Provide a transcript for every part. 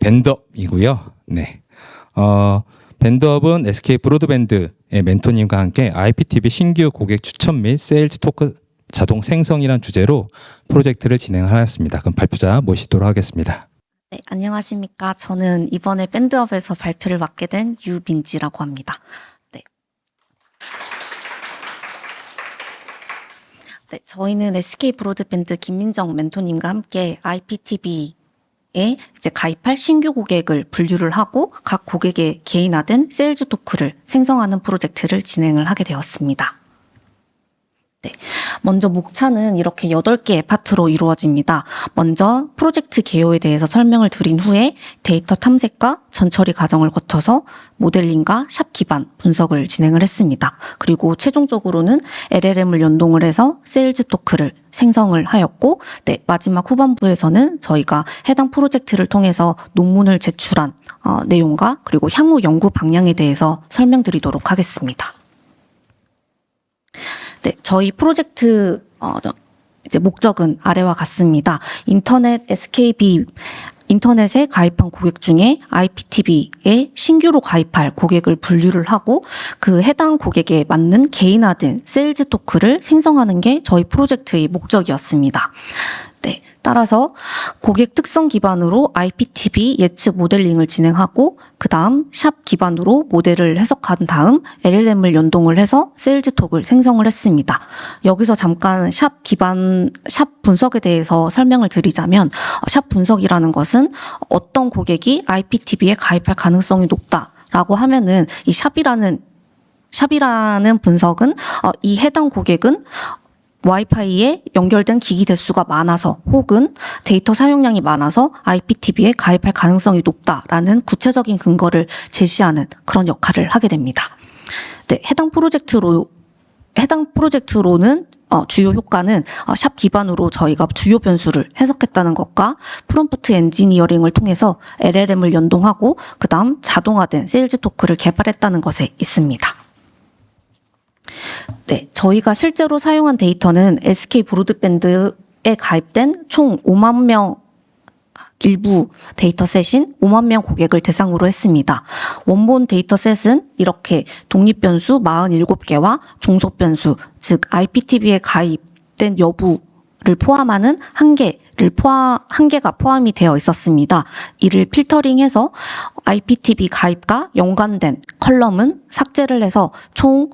밴드업이고요. 네. 밴드업은 SK 브로드밴드의 멘토님과 함께 IPTV 신규 고객 추천 및 세일즈 토크 자동 생성이란 주제로 프로젝트를 진행하였습니다. 그럼 발표자 모시도록 하겠습니다. 네, 안녕하십니까. 저는 이번에 밴드업에서 발표를 맡게 된 유민지라고 합니다. 네, 저희는 SK 브로드밴드 김민정 멘토님과 함께 IPTV에 이제 가입할 신규 고객을 분류를 하고 각 고객의 개인화된 세일즈 토크를 생성하는 프로젝트를 진행을 하게 되었습니다. 네, 먼저 목차는 이렇게 8개의 파트로 이루어집니다. 먼저 프로젝트 개요에 대해서 설명을 드린 후에 데이터 탐색과 전처리 과정을 거쳐서 모델링과 샵 기반 분석을 진행을 했습니다. 그리고 최종적으로는 LLM을 연동을 해서 세일즈 토크를 생성을 하였고, 네, 마지막 후반부에서는 저희가 해당 프로젝트를 통해서 논문을 제출한 내용과 그리고 향후 연구 방향에 대해서 설명드리도록 하겠습니다. 네, 저희 프로젝트 이제 목적은 아래와 같습니다. 인터넷에 가입한 고객 중에 IPTV에 신규로 가입할 고객을 분류를 하고 그 해당 고객에 맞는 개인화된 세일즈 토크를 생성하는 게 저희 프로젝트의 목적이었습니다. 네, 따라서 고객 특성 기반으로 IPTV 예측 모델링을 진행하고 그 다음 샵 기반으로 모델을 해석한 다음 LLM을 연동을 해서 세일즈 톡을 생성을 했습니다. 여기서 잠깐 샵 분석에 대해서 설명을 드리자면 샵 분석이라는 것은 어떤 고객이 IPTV에 가입할 가능성이 높다라고 하면은 이 샵이라는 분석은 이 해당 고객은 와이파이에 연결된 기기 대수가 많아서 혹은 데이터 사용량이 많아서 IPTV에 가입할 가능성이 높다라는 구체적인 근거를 제시하는 그런 역할을 하게 됩니다. 네, 해당 프로젝트로는 주요 효과는 샵 기반으로 저희가 주요 변수를 해석했다는 것과 프롬프트 엔지니어링을 통해서 LLM을 연동하고 그 다음 자동화된 세일즈 토크를 개발했다는 것에 있습니다. 네, 저희가 실제로 사용한 데이터는 SK 브로드밴드에 가입된 총 5만 명 일부 데이터셋인 5만 명 고객을 대상으로 했습니다. 원본 데이터셋은 이렇게 독립변수 47개와 종속변수, 즉 IPTV에 가입된 여부를 포함하는 한 개가 포함이 되어 있었습니다. 이를 필터링해서 IPTV 가입과 연관된 컬럼은 삭제를 해서 총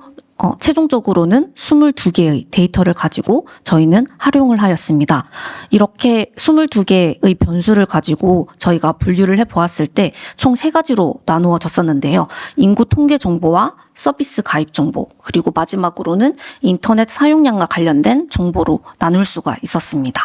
최종적으로는 22개의 데이터를 가지고 저희는 활용을 하였습니다. 이렇게 22개의 변수를 가지고 저희가 분류를 해보았을 때 총 3가지로 나누어졌었는데요. 인구 통계 정보와 서비스 가입 정보, 그리고 마지막으로는 인터넷 사용량과 관련된 정보로 나눌 수가 있었습니다.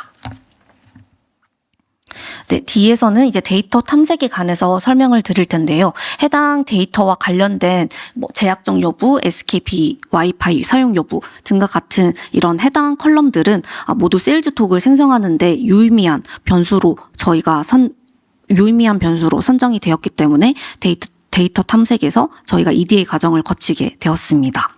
네, 뒤에서는 이제 데이터 탐색에 관해서 설명을 드릴 텐데요. 해당 데이터와 관련된 제약적 여부, SKP, 와이파이 사용 여부 등과 같은 이런 해당 컬럼들은 모두 세일즈 톡을 생성하는데 유의미한 변수로 선정이 되었기 때문에 데이터 탐색에서 저희가 EDA 과정을 거치게 되었습니다.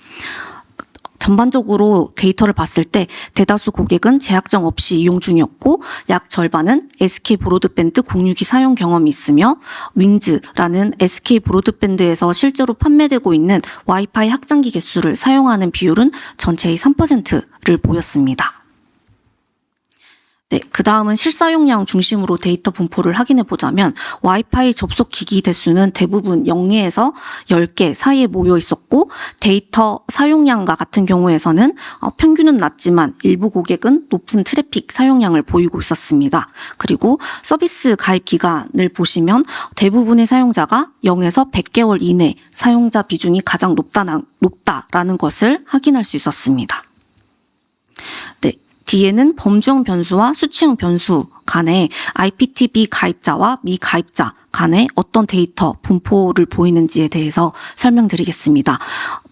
전반적으로 데이터를 봤을 때 대다수 고객은 제약정 없이 이용 중이었고 약 절반은 SK 브로드밴드 공유기 사용 경험이 있으며 윙즈라는 SK 브로드밴드에서 실제로 판매되고 있는 와이파이 확장기 개수를 사용하는 비율은 전체의 3%를 보였습니다. 네, 그 다음은 실사용량 중심으로 데이터 분포를 확인해 보자면 와이파이 접속 기기 대수는 대부분 0에서 10개 사이에 모여 있었고 데이터 사용량과 같은 경우에서는 평균은 낮지만 일부 고객은 높은 트래픽 사용량을 보이고 있었습니다. 그리고 서비스 가입 기간을 보시면 대부분의 사용자가 0에서 100개월 이내 사용자 비중이 가장 높다라는 것을 확인할 수 있었습니다. 네. 뒤에는 범주형 변수와 수치형 변수 간에 IPTV 가입자와 미가입자 간에 어떤 데이터 분포를 보이는지에 대해서 설명드리겠습니다.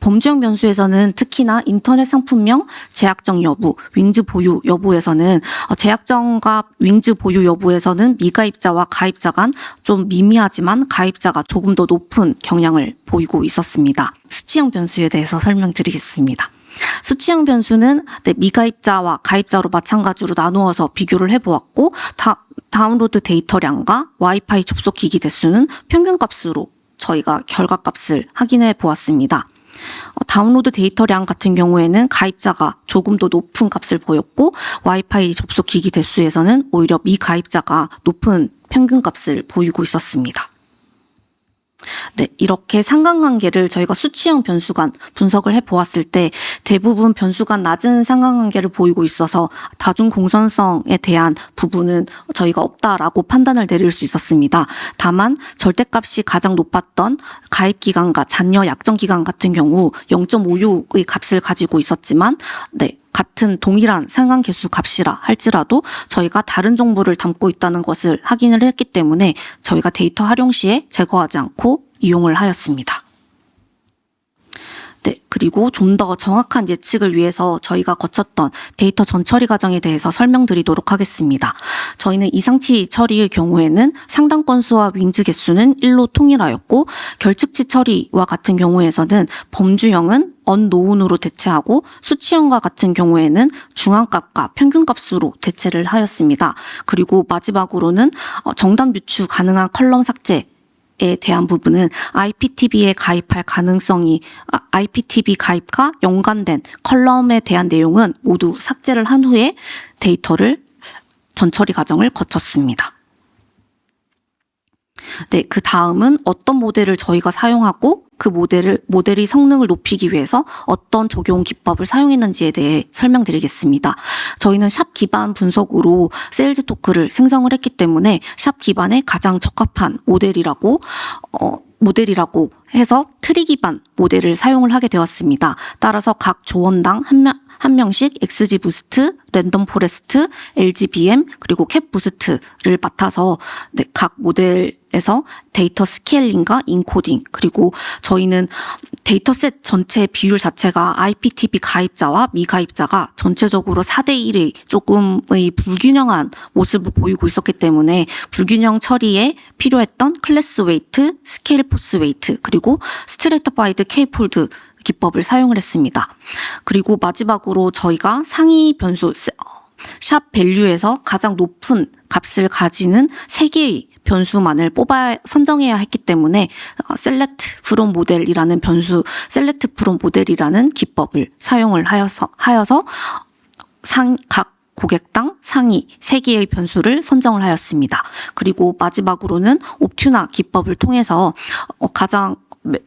범주형 변수에서는 특히나 인터넷 상품명 제약정 여부, 윙즈 보유 여부에서는 제약정과 윙즈 보유 여부에서는 미가입자와 가입자 간 좀 미미하지만 가입자가 조금 더 높은 경향을 보이고 있었습니다. 수치형 변수에 대해서 설명드리겠습니다. 수치형 변수는 미가입자와 가입자로 마찬가지로 나누어서 비교를 해보았고 다운로드 데이터량과 와이파이 접속 기기 대수는 평균값으로 저희가 결과값을 확인해 보았습니다. 다운로드 데이터량 같은 경우에는 가입자가 조금 더 높은 값을 보였고 와이파이 접속 기기 대수에서는 오히려 미가입자가 높은 평균값을 보이고 있었습니다. 네, 이렇게 상관관계를 저희가 수치형 변수 간 분석을 해보았을 때 대부분 변수 간 낮은 상관관계를 보이고 있어서 다중 공선성에 대한 부분은 저희가 없다라고 판단을 내릴 수 있었습니다. 다만 절대값이 가장 높았던 가입기간과 잔여 약정기간 같은 경우 0.56의 값을 가지고 있었지만 같은 동일한 상관계수 값이라 할지라도 저희가 다른 정보를 담고 있다는 것을 확인을 했기 때문에 저희가 데이터 활용 시에 제거하지 않고 이용을 하였습니다. 네, 그리고 좀 더 정확한 예측을 위해서 저희가 거쳤던 데이터 전처리 과정에 대해서 설명드리도록 하겠습니다. 저희는 이상치 처리의 경우에는 상당 건수와 윙즈 개수는 1로 통일하였고 결측치 처리와 같은 경우에서는 범주형은 unknown으로 대체하고 수치형과 같은 경우에는 중앙값과 평균값으로 대체를 하였습니다. 그리고 마지막으로는 정답 유추 가능한 컬럼 삭제 에 대한 부분은 IPTV에 가입할 가능성이 IPTV 가입과 연관된 컬럼에 대한 내용은 모두 삭제를 한 후에 데이터를 전처리 과정을 거쳤습니다. 네, 그 다음은 어떤 모델을 저희가 사용하고 그 모델이 성능을 높이기 위해서 어떤 적용 기법을 사용했는지에 대해 설명드리겠습니다. 저희는 샵 기반 분석으로 세일즈 토크를 생성을 했기 때문에 샵 기반에 가장 적합한 모델이라고 해서 트리 기반 모델을 사용을 하게 되었습니다. 따라서 각 조원당 한 명씩 XG 부스트, 랜덤 포레스트, LGBM, 그리고 캡 부스트를 맡아서 각 모델에서 데이터 스케일링과 인코딩, 그리고 저희는 데이터셋 전체 비율 자체가 IPTV 가입자와 미가입자가 전체적으로 4대1의 조금의 불균형한 모습을 보이고 있었기 때문에 불균형 처리에 필요했던 클래스 웨이트, 스케일 포스 웨이트, 그리고 스트레이터파이드 K-폴드 기법을 사용을 했습니다. 그리고 마지막으로 저희가 상위 변수 샵 밸류에서 가장 높은 값을 가지는 3개의 변수만을 선정해야 했기 때문에 셀렉트 프롬 모델이라는 셀렉트 프롬 모델이라는 기법을 사용을 하여서 각 고객당 상위 3개의 변수를 선정을 하였습니다. 그리고 마지막으로는 옵튜나 기법을 통해서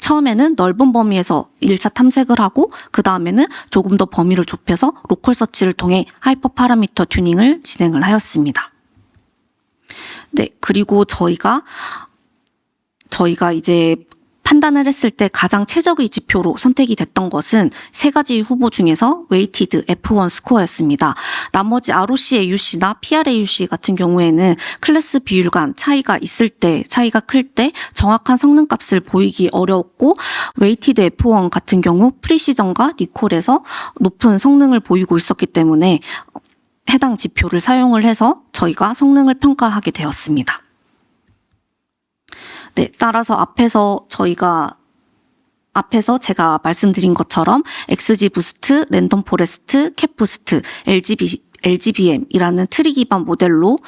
처음에는 넓은 범위에서 1차 탐색을 하고 그 다음에는 조금 더 범위를 좁혀서 로컬 서치를 통해 하이퍼 파라미터 튜닝을 진행을 하였습니다. 네, 그리고 저희가 이제 판단을 했을 때 가장 최적의 지표로 선택이 됐던 것은 3가지 후보 중에서 웨이티드 F1 스코어였습니다. 나머지 ROC AUC나 PR AUC 같은 경우에는 클래스 비율 간 차이가 클 때 정확한 성능값을 보이기 어려웠고 웨이티드 F1 같은 경우 프리시전과 리콜에서 높은 성능을 보이고 있었기 때문에 해당 지표를 사용을 해서 저희가 성능을 평가하게 되었습니다. 네, 따라서 앞에서 제가 말씀드린 것처럼 XG 부스트, 랜덤 포레스트, 캡 부스트, LGBM이라는 트리 기반 모델로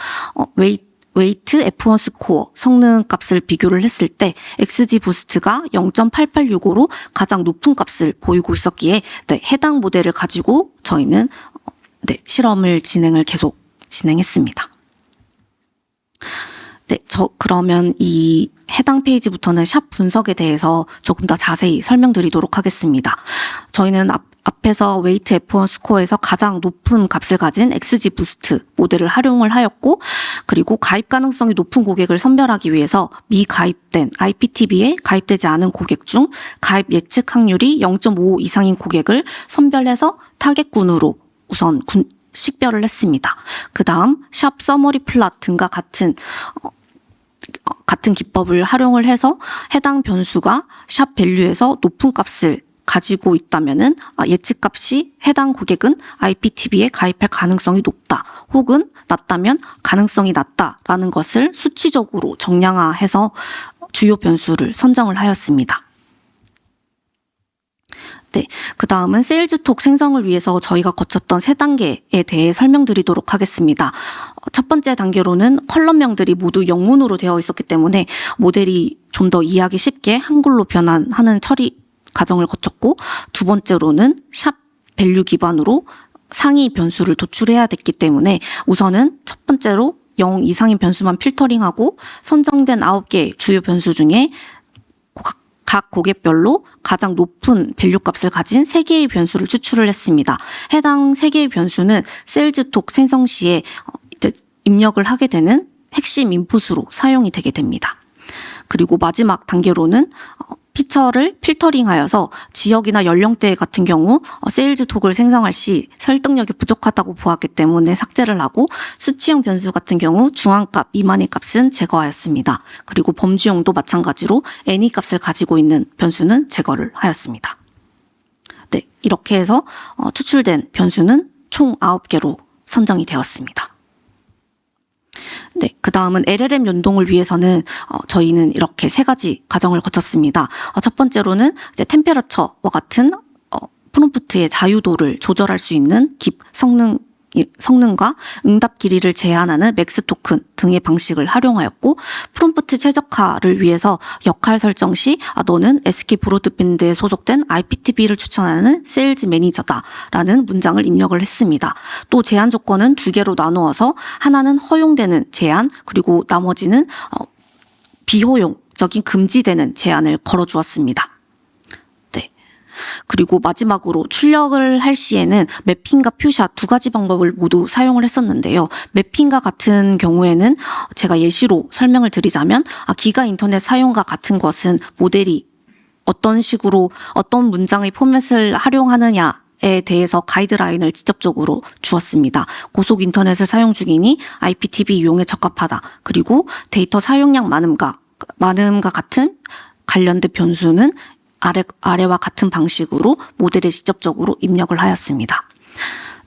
웨이트 F1 스코어 성능 값을 비교를 했을 때 XG 부스트가 0.8865로 가장 높은 값을 보이고 있었기에 해당 모델을 가지고 저희는 실험을 계속 진행했습니다. 네, 그러면 이 해당 페이지부터는 샵 분석에 대해서 조금 더 자세히 설명드리도록 하겠습니다. 저희는 앞에서 웨이트 F1 스코어에서 가장 높은 값을 가진 XG 부스트 모델을 활용을 하였고, 그리고 가입 가능성이 높은 고객을 선별하기 위해서 미가입된 IPTV에 가입되지 않은 고객 중 가입 예측 확률이 0.5 이상인 고객을 선별해서 타겟군으로 우선 식별을 했습니다. 그 다음 샵 서머리 플랫 등과 같은 기법을 활용을 해서 해당 변수가 샵 밸류에서 높은 값을 가지고 있다면은 예측값이 해당 고객은 IPTV에 가입할 가능성이 높다 혹은 낮다면 가능성이 낮다라는 것을 수치적으로 정량화해서 주요 변수를 선정을 하였습니다. 네, 그 다음은 세일즈톡 생성을 위해서 저희가 거쳤던 3단계에 대해 설명드리도록 하겠습니다. 첫 번째 단계로는 컬럼명들이 모두 영문으로 되어 있었기 때문에 모델이 좀 더 이해하기 쉽게 한글로 변환하는 처리 과정을 거쳤고, 두 번째로는 샵 밸류 기반으로 상위 변수를 도출해야 됐기 때문에 우선은 첫 번째로 0 이상인 변수만 필터링하고 선정된 9개 주요 변수 중에 각 고객별로 가장 높은 밸류 값을 가진 3개의 변수를 추출을 했습니다. 해당 3개의 변수는 세일즈톡 생성 시에 이제 입력을 하게 되는 핵심 인풋으로 사용이 되게 됩니다. 그리고 마지막 단계로는 피처를 필터링하여서 지역이나 연령대 같은 경우 세일즈톡을 생성할 시 설득력이 부족하다고 보았기 때문에 삭제를 하고, 수치형 변수 같은 경우 중앙값 미만의 값은 제거하였습니다. 그리고 범주형도 마찬가지로 any 값을 가지고 있는 변수는 제거를 하였습니다. 네, 이렇게 해서 추출된 변수는 총 9개로 선정이 되었습니다. 네, 그 다음은 LLM 연동을 위해서는 저희는 이렇게 3가지 과정을 거쳤습니다. 첫 번째로는 이제 템페러처와 같은 프롬프트의 자유도를 조절할 수 있는 성능과 응답 길이를 제한하는 맥스 토큰 등의 방식을 활용하였고, 프롬프트 최적화를 위해서 역할 설정 시 너는 SK 브로드밴드에 소속된 IPTV를 추천하는 세일즈 매니저다라는 문장을 입력을 했습니다. 또 제한 조건은 2개로 나누어서 하나는 허용되는 제한, 그리고 나머지는 비허용적인 금지되는 제한을 걸어주었습니다. 그리고 마지막으로 출력을 할 시에는 매핑과 퓨샷 2가지 방법을 모두 사용을 했었는데요. 매핑과 같은 경우에는 제가 예시로 설명을 드리자면, 기가 인터넷 사용과 같은 것은 모델이 어떤 식으로 어떤 문장의 포맷을 활용하느냐에 대해서 가이드라인을 직접적으로 주었습니다. 고속 인터넷을 사용 중이니 IPTV 이용에 적합하다. 그리고 데이터 사용량 많음과 같은 관련된 변수는 아래와 같은 방식으로 모델에 직접적으로 입력을 하였습니다.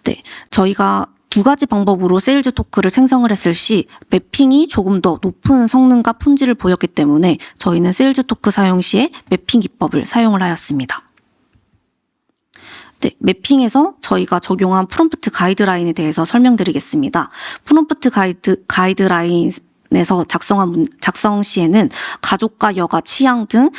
네, 저희가 2가지 방법으로 세일즈 토크를 생성을 했을 시 매핑이 조금 더 높은 성능과 품질을 보였기 때문에 저희는 세일즈 토크 사용 시에 매핑 기법을 사용을 하였습니다. 네, 매핑에서 저희가 적용한 프롬프트 가이드라인에 대해서 설명드리겠습니다. 프롬프트 가이드라인에서 작성 시에는 가족과 여가, 취향 등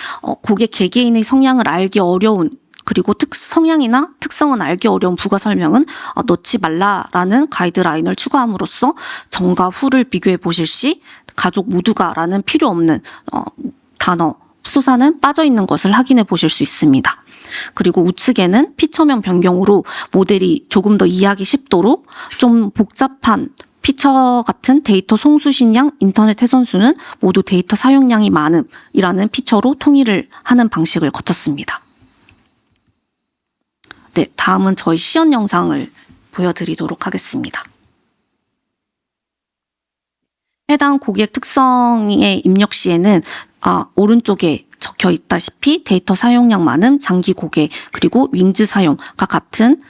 고객 개개인의 성향을 알기 어려운, 그리고 성향이나 특성은 알기 어려운 부가 설명은 넣지 말라라는 가이드라인을 추가함으로써 전과 후를 비교해 보실 시 가족 모두가라는 필요 없는 단어, 수사는 빠져 있는 것을 확인해 보실 수 있습니다. 그리고 우측에는 피처명 변경으로 모델이 조금 더 이해하기 쉽도록 좀 복잡한 피처 같은 데이터 송수신량, 인터넷 해선수는 모두 데이터 사용량이 많음이라는 피처로 통일을 하는 방식을 거쳤습니다. 네, 다음은 저희 시연 영상을 보여드리도록 하겠습니다. 해당 고객 특성의 입력 시에는 오른쪽에 적혀 있다시피 데이터 사용량 많음, 장기 고객, 그리고 윙즈 사용과 같은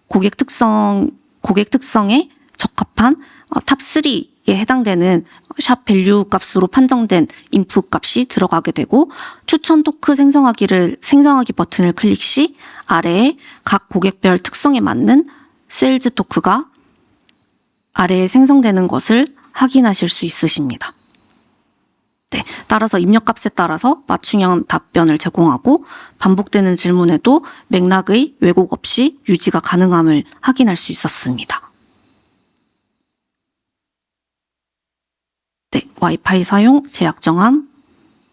고객 특성에 적합한 탑3에 해당되는 샵 밸류 값으로 판정된 인풋 값이 들어가게 되고, 추천 토크 생성하기 버튼을 클릭 시 아래에 각 고객별 특성에 맞는 세일즈 토크가 아래에 생성되는 것을 확인하실 수 있으십니다. 네, 따라서 입력값에 따라서 맞춤형 답변을 제공하고 반복되는 질문에도 맥락의 왜곡 없이 유지가 가능함을 확인할 수 있었습니다. 네, 와이파이 사용, 제약 정함,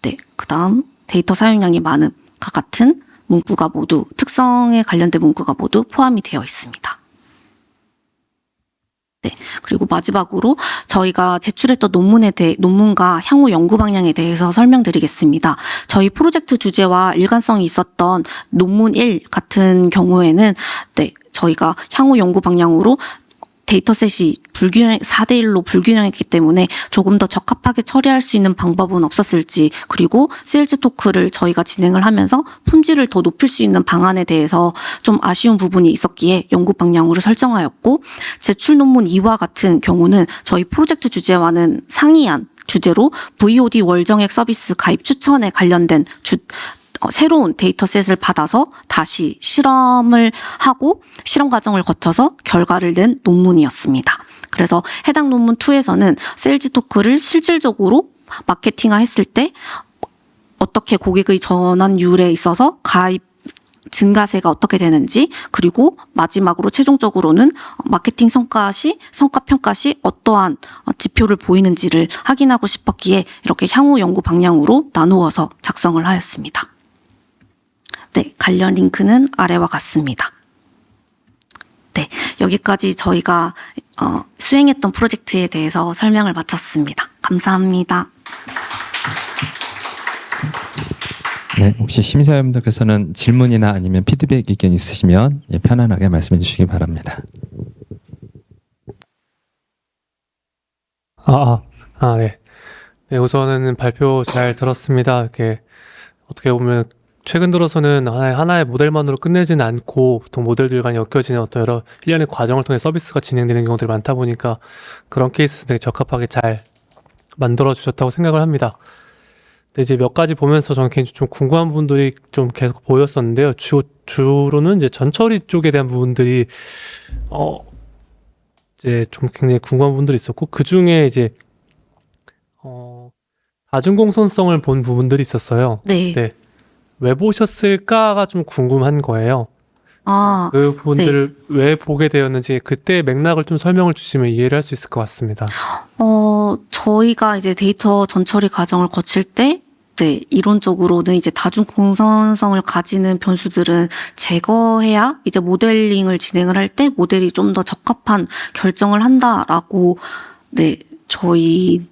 네, 그 다음 데이터 사용량이 많음과 같은 문구가 모두, 특성에 관련된 문구가 모두 포함이 되어 있습니다. 네, 그리고 마지막으로 저희가 제출했던 논문과 향후 연구 방향에 대해서 설명드리겠습니다. 저희 프로젝트 주제와 일관성이 있었던 논문 1 같은 경우에는 저희가 향후 연구 방향으로 데이터셋이 4대1로 불균형했기 때문에 조금 더 적합하게 처리할 수 있는 방법은 없었을지, 그리고 세일즈 토크를 저희가 진행을 하면서 품질을 더 높일 수 있는 방안에 대해서 좀 아쉬운 부분이 있었기에 연구 방향으로 설정하였고, 제출 논문 2와 같은 경우는 저희 프로젝트 주제와는 상이한 주제로 VOD 월정액 서비스 가입 추천에 관련된 새로운 데이터셋을 받아서 다시 실험을 하고 실험 과정을 거쳐서 결과를 낸 논문이었습니다. 그래서 해당 논문 2에서는 세일즈 토크를 실질적으로 마케팅화했을 때 어떻게 고객의 전환율에 있어서 가입 증가세가 어떻게 되는지, 그리고 마지막으로 최종적으로는 마케팅 성과 평가 시 어떠한 지표를 보이는지를 확인하고 싶었기에 이렇게 향후 연구 방향으로 나누어서 작성을 하였습니다. 네, 관련 링크는 아래와 같습니다. 네, 여기까지 저희가 수행했던 프로젝트에 대해서 설명을 마쳤습니다. 감사합니다. 네, 혹시 심사위원분들께서는 질문이나 아니면 피드백 의견 있으시면 편안하게 말씀해 주시기 바랍니다. 네. 네, 우선은 발표 잘 들었습니다. 이렇게 어떻게 보면 최근 들어서는 하나의 모델만으로 끝내지는 않고 보통 모델들 간에 엮여지는 어떤 여러 일련의 과정을 통해 서비스가 진행되는 경우들이 많다 보니까 그런 케이스 되게 적합하게 잘 만들어 주셨다고 생각을 합니다. 근데 이제 몇 가지 보면서 저는 개인적으로 좀 궁금한 부분들이 좀 계속 보였었는데요. 주로는 이제 전처리 쪽에 대한 부분들이 이제 좀 굉장히 궁금한 부분들이 있었고, 그 중에 이제 다중공손성을 본 부분들이 있었어요. 네. 네. 왜 보셨을까가 좀 궁금한 거예요. 그 부분들을 왜 보게 되었는지 그때 맥락을 좀 설명을 주시면 이해를 할 수 있을 것 같습니다. 저희가 이제 데이터 전처리 과정을 거칠 때, 네, 이론적으로는 이제 다중 공선성을 가지는 변수들은 제거해야 이제 모델링을 진행을 할 때 모델이 좀 더 적합한 결정을 한다라고, 네, 저희가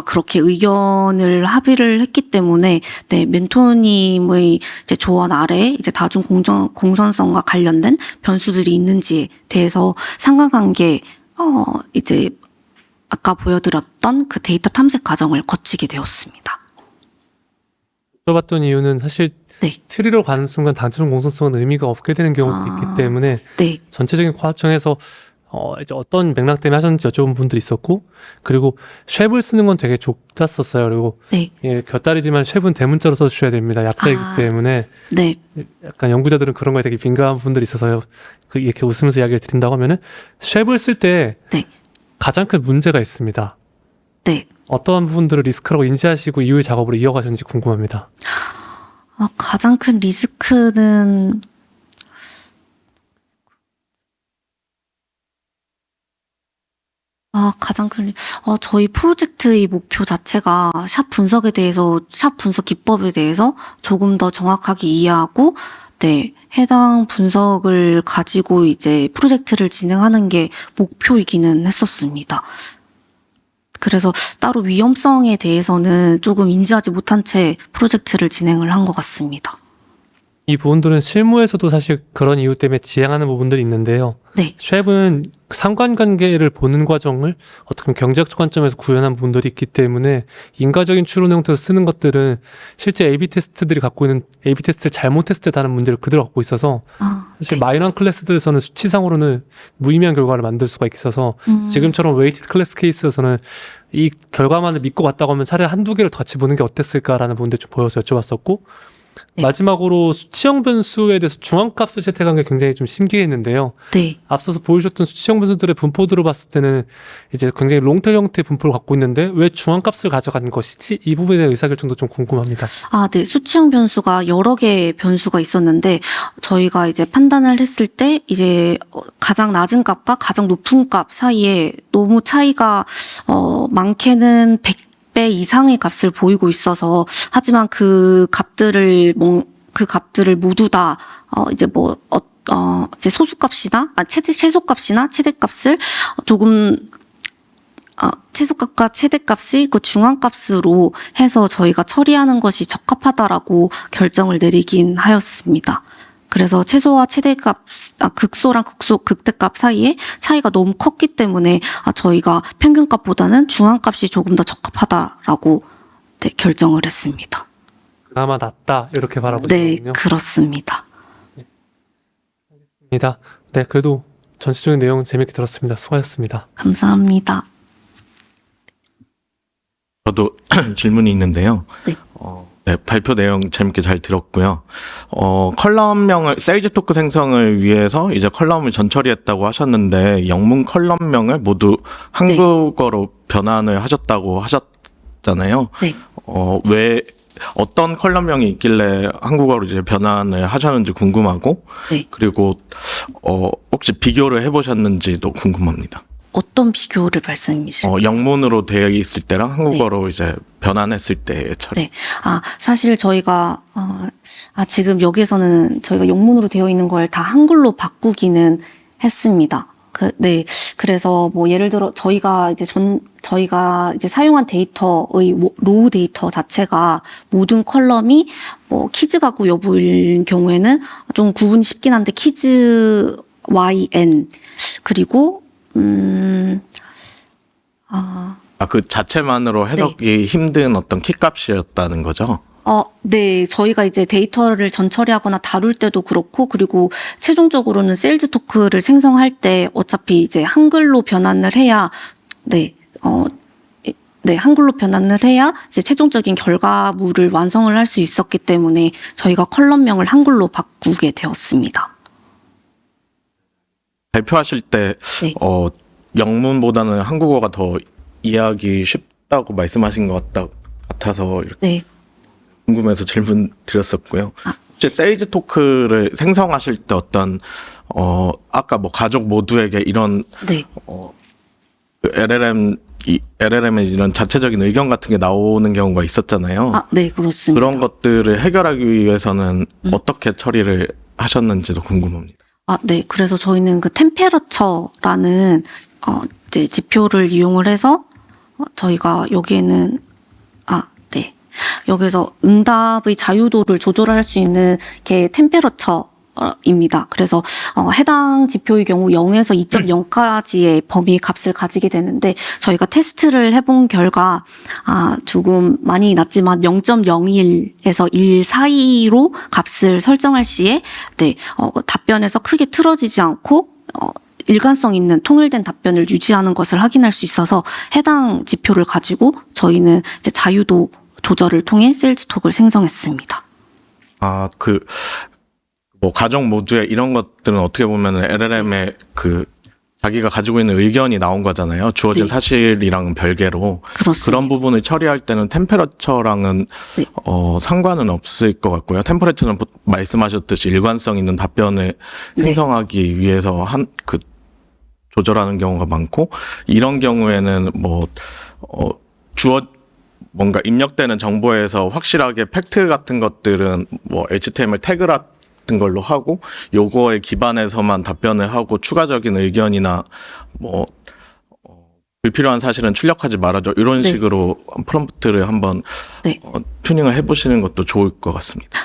그렇게 의견을 합의를 했기 때문에, 네, 멘토님의 이제 조언 아래 이제 다중 공선성과 관련된 변수들이 있는지에 대해서 상관관계, 이제 아까 보여드렸던 그 데이터 탐색 과정을 거치게 되었습니다. 여쭤봤던 이유는 사실 네. 트리로 가는 순간 다중 공손성은 의미가 없게 되는 경우도 있기 때문에 네. 전체적인 과정에서 이제 어떤 맥락 때문에 하셨는지 여쭤본 분들이 있었고, 그리고 쉐을 쓰는 건 되게 좋았었어요. 그리고 네. 예, 곁다리지만 쉐은 대문자로 써주셔야 됩니다. 약자이기 때문에 네. 약간 연구자들은 그런 거에 되게 민감한 분들이 있어서요. 이렇게 웃으면서 이야기를 드린다고 하면은 쉐을 쓸 때 네. 가장 큰 문제가 있습니다. 네. 어떠한 부분들을 리스크라고 인지하시고 이후의 작업으로 이어가셨는지 궁금합니다. 가장 큰 리스크는 저희 프로젝트의 목표 자체가 샵 분석 기법에 대해서 조금 더 정확하게 이해하고, 네, 해당 분석을 가지고 이제 프로젝트를 진행하는 게 목표이기는 했었습니다. 그래서 따로 위험성에 대해서는 조금 인지하지 못한 채 프로젝트를 진행을 한 것 같습니다. 이 부분들은 실무에서도 사실 그런 이유 때문에 지향하는 부분들이 있는데요. 네. 쉐은 상관관계를 보는 과정을 어떻게 보면 경제학 관점에서 구현한 부분들이 있기 때문에 인과적인 추론 형태로 쓰는 것들은 실제 A/B 테스트들이 갖고 있는 A/B 테스트를 잘못 테스트했다는 문제를 그대로 갖고 있어서 사실 네. 마이너한 클래스들에서는 수치상으로는 무의미한 결과를 만들 수가 있어서 지금처럼 웨이티드 클래스 케이스에서는 이 결과만을 믿고 갔다고 하면 차라리 한두 개를 더 같이 보는 게 어땠을까라는 부분들 좀 보여서 여쭤봤었고, 네. 마지막으로 수치형 변수에 대해서 중앙값을 채택한 게 굉장히 좀 신기했는데요. 네. 앞서서 보여주셨던 수치형 변수들의 분포들을 봤을 때는 이제 굉장히 롱테일 형태의 분포를 갖고 있는데 왜 중앙값을 가져간 것이지? 이 부분에 대한 의사결정도 좀 궁금합니다. 네. 수치형 변수가 여러 개의 변수가 있었는데, 저희가 이제 판단을 했을 때 이제 가장 낮은 값과 가장 높은 값 사이에 너무 차이가 많게는 100배 이상의 값을 보이고 있어서, 하지만 그 값들을 모두 다 이제 이제 소수값이나 최소값이나 최대값을 조금 최소값과 최대값의 그 중앙값으로 해서 저희가 처리하는 것이 적합하다라고 결정을 내리긴 하였습니다. 그래서 최소와 최대값, 극소랑 극대값 사이에 차이가 너무 컸기 때문에 저희가 평균값보다는 중앙값이 조금 더 적합하다라고, 네, 결정을 했습니다. 그나마 낫다 이렇게 네, 바라보시는군요. 그렇습니다. 네, 그래도 전체적인 내용 재밌게 들었습니다. 수고하셨습니다. 감사합니다. 저도 질문이 있는데요. 네. 네, 발표 내용 재밌게 잘 들었고요. 컬럼명을, 세일즈 토크 생성을 위해서 이제 컬럼을 전처리했다고 하셨는데, 영문 컬럼명을 모두 한국어로 변환을 하셨다고 하셨잖아요. 네. 왜, 어떤 컬럼명이 있길래 한국어로 이제 변환을 하셨는지 궁금하고, 네. 그리고, 혹시 비교를 해보셨는지도 궁금합니다. 어떤 비교를 말씀이실까요? 영문으로 되어 있을 때랑 한국어로 이제 변환했을 때의 처리. 네. 사실 저희가, 지금 여기에서는 저희가 영문으로 되어 있는 걸 다 한글로 바꾸기는 했습니다. 네. 그래서 뭐 예를 들어 저희가 이제 사용한 데이터의 로우 데이터 자체가 모든 컬럼이 뭐 키즈 가구 여부일 경우에는 좀 구분이 쉽긴 한데 키즈 YN 그리고 그 자체만으로 해석이 힘든 어떤 키값이었다는 거죠? 네. 저희가 이제 데이터를 전처리하거나 다룰 때도 그렇고, 그리고 최종적으로는 세일즈 토크를 생성할 때 어차피 이제 한글로 변환을 해야, 한글로 변환을 해야 이제 최종적인 결과물을 완성을 할 수 있었기 때문에 저희가 컬럼명을 한글로 바꾸게 되었습니다. 발표하실 때, 네. 영문보다는 한국어가 더 이해하기 쉽다고 말씀하신 것 같아서 이렇게 네. 궁금해서 질문 드렸었고요. 혹시 세일즈 토크를 생성하실 때 어떤, 아까 뭐 가족 모두에게 이런, 네. LLM에 이런 자체적인 의견 같은 게 나오는 경우가 있었잖아요. 네, 그렇습니다. 그런 것들을 해결하기 위해서는 어떻게 처리를 하셨는지도 궁금합니다. 네. 그래서 저희는 그 템페러처라는 이제 지표를 이용을 해서 저희가 여기에는 네. 여기서 응답의 자유도를 조절할 수 있는 게 템페러처입니다. 그래서 해당 지표의 경우 0에서 2.0까지의 범위 값을 가지게 되는데 저희가 테스트를 해본 결과 조금 많이 낮지만 0.01에서 1 사이로 값을 설정할 시에 답변에서 크게 틀어지지 않고 일관성 있는 통일된 답변을 유지하는 것을 확인할 수 있어서 해당 지표를 가지고 저희는 이제 자유도 조절을 통해 세일즈 톡을 생성했습니다. 뭐 가족 모두의 이런 것들은 어떻게 보면 LLM의 자기가 가지고 있는 의견이 나온 거잖아요. 주어진 네. 사실이랑 별개로. 그렇습니다. 그런 부분을 처리할 때는 템퍼러처랑은 네. 상관은 없을 것 같고요. 템퍼러처는 말씀하셨듯이 일관성 있는 답변을 네. 생성하기 위해서 조절하는 경우가 많고, 이런 경우에는 뭔가 입력되는 정보에서 확실하게 팩트 같은 것들은 뭐 HTML 태그 같은 걸로 하고, 요거에 기반해서만 답변을 하고 추가적인 의견이나 불필요한 사실은 출력하지 말아줘, 이런 네. 식으로 프롬프트를 한번 네. 튜닝을 해보시는 것도 좋을 것 같습니다.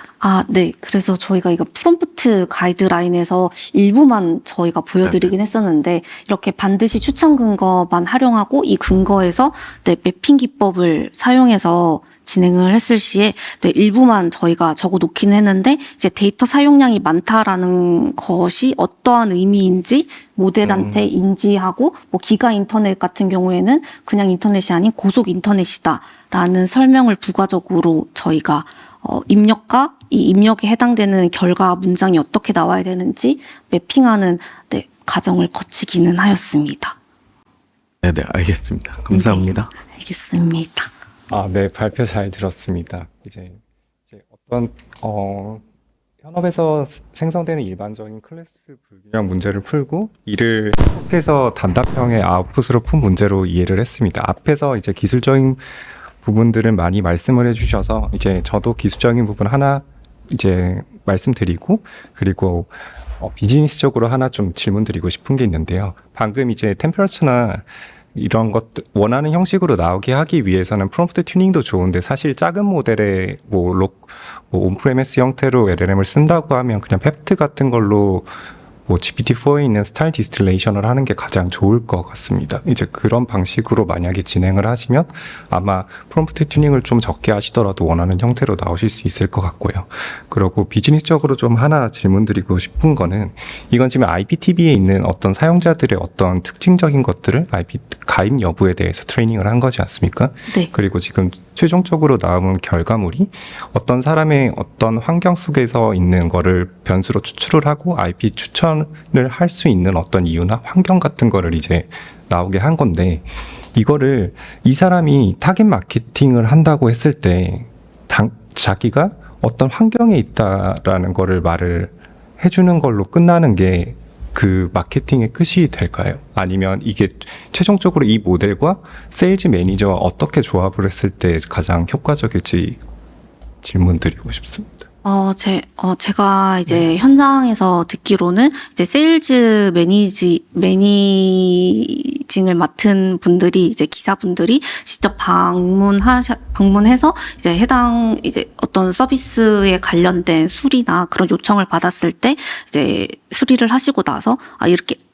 네. 그래서 저희가 이거 프롬프트 가이드라인에서 일부만 저희가 보여드리긴 했었는데, 이렇게 반드시 추천 근거만 활용하고 이 근거에서 매핑 기법을 사용해서 진행을 했을 시에 일부만 저희가 적어 놓기는 했는데, 이제 데이터 사용량이 많다라는 것이 어떠한 의미인지 모델한테 인지하고, 뭐 기가 인터넷 같은 경우에는 그냥 인터넷이 아닌 고속 인터넷이다라는 설명을 부가적으로 저희가 입력과 이 입력에 해당되는 결과 문장이 어떻게 나와야 되는지 매핑하는 과정을 거치기는 하였습니다. 네네, 알겠습니다. 감사합니다. 네, 알겠습니다. 네, 발표 잘 들었습니다. 이제 어떤 현업에서 생성되는 일반적인 클래스 불균형 문제를 풀고 이를 해석해서 단답형의 아웃풋으로 푼 문제로 이해를 했습니다. 앞에서 이제 기술적인 부분들을 많이 말씀을 해주셔서 이제 저도 기술적인 부분 하나 이제 말씀드리고, 그리고 비즈니스적으로 하나 좀 질문 드리고 싶은 게 있는데요. 방금 이제 템퍼러처나 이런 것 원하는 형식으로 나오게 하기 위해서는 프롬프트 튜닝도 좋은데, 사실 작은 모델에 온프레미스 형태로 LLM을 쓴다고 하면 그냥 팩트 같은 걸로 GPT-4에 있는 스타일 디스틸레이션을 하는 게 가장 좋을 것 같습니다. 이제 그런 방식으로 만약에 진행을 하시면 아마 프롬프트 튜닝을 좀 적게 하시더라도 원하는 형태로 나오실 수 있을 것 같고요. 그리고 비즈니스적으로 좀 하나 질문드리고 싶은 거는, 이건 지금 IPTV에 있는 어떤 사용자들의 어떤 특징적인 것들을 가입 여부에 대해서 트레이닝을 한 거지 않습니까? 네. 그리고 지금 최종적으로 나오는 결과물이 어떤 사람의 어떤 환경 속에서 있는 거를 변수로 추출을 하고 IP 추천을 할 수 있는 어떤 이유나 환경 같은 거를 이제 나오게 한 건데, 이거를 이 사람이 타겟 마케팅을 한다고 했을 때 자기가 어떤 환경에 있다라는 거를 말을 해주는 걸로 끝나는 게 그 마케팅의 끝이 될까요? 아니면 이게 최종적으로 이 모델과 세일즈 매니저와 어떻게 조합을 했을 때 가장 효과적일지 질문 드리고 싶습니다. 제가 이제 현장에서 듣기로는 이제 세일즈 매니징을 맡은 분들이 이제 기사분들이 직접 방문해서 이제 해당 이제 어떤 서비스에 관련된 수리나 그런 요청을 받았을 때 이제 수리를 하시고 나서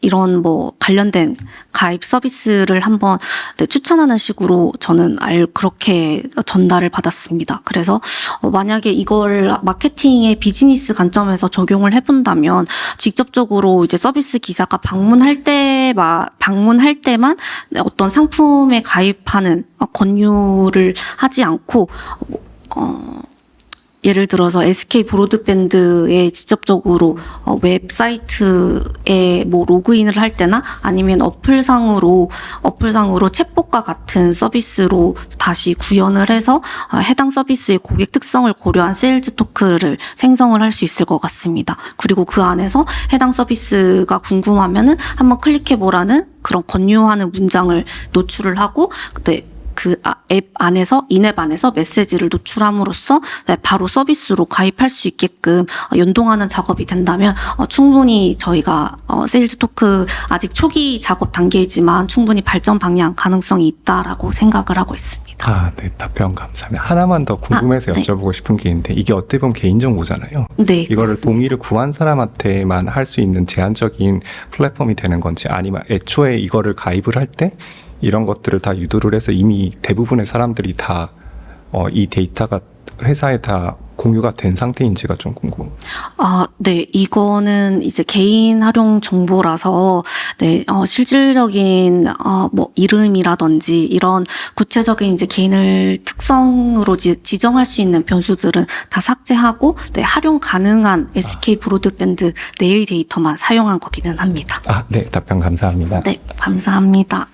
이런 뭐 관련된 가입 서비스를 한번 추천하는 식으로 저는 그렇게 전달을 받았습니다. 그래서 만약에 이걸 마케팅의 비즈니스 관점에서 적용을 해본다면 직접적으로 이제 서비스 기사가 방문할 때만 어떤 상품에 가입하는 권유를 하지 않고 예를 들어서 SK 브로드밴드에 직접적으로 웹사이트에 뭐 로그인을 할 때나 아니면 어플상으로 챗봇과 같은 서비스로 다시 구현을 해서 해당 서비스의 고객 특성을 고려한 세일즈 토크를 생성을 할 수 있을 것 같습니다. 그리고 그 안에서 해당 서비스가 궁금하면은 한번 클릭해보라는 그런 권유하는 문장을 노출을 하고 앱 안에서, 인앱 안에서 메시지를 노출함으로써 바로 서비스로 가입할 수 있게끔 연동하는 작업이 된다면 충분히 저희가 세일즈 토크 아직 초기 작업 단계이지만 충분히 발전 방향 가능성이 있다라고 생각을 하고 있습니다. 네, 답변 감사합니다. 하나만 더 궁금해서 네. 여쭤보고 싶은 게 있는데, 이게 어떻게 보면 개인정보잖아요. 네, 이거를 그렇습니다. 동의를 구한 사람한테만 할 수 있는 제한적인 플랫폼이 되는 건지, 아니면 애초에 이거를 가입을 할 때 이런 것들을 다 유도를 해서 이미 대부분의 사람들이 다 이 데이터가 회사에 다 공유가 된 상태인지가 좀 궁금해요. 네, 이거는 이제 개인 활용 정보라서, 실질적인, 뭐, 이름이라든지, 이런 구체적인 이제 개인을 특성으로 지정할 수 있는 변수들은 다 삭제하고, 활용 가능한 SK 브로드밴드 내의 데이터만 사용한 거기는 합니다. 네, 답변 감사합니다. 네, 감사합니다.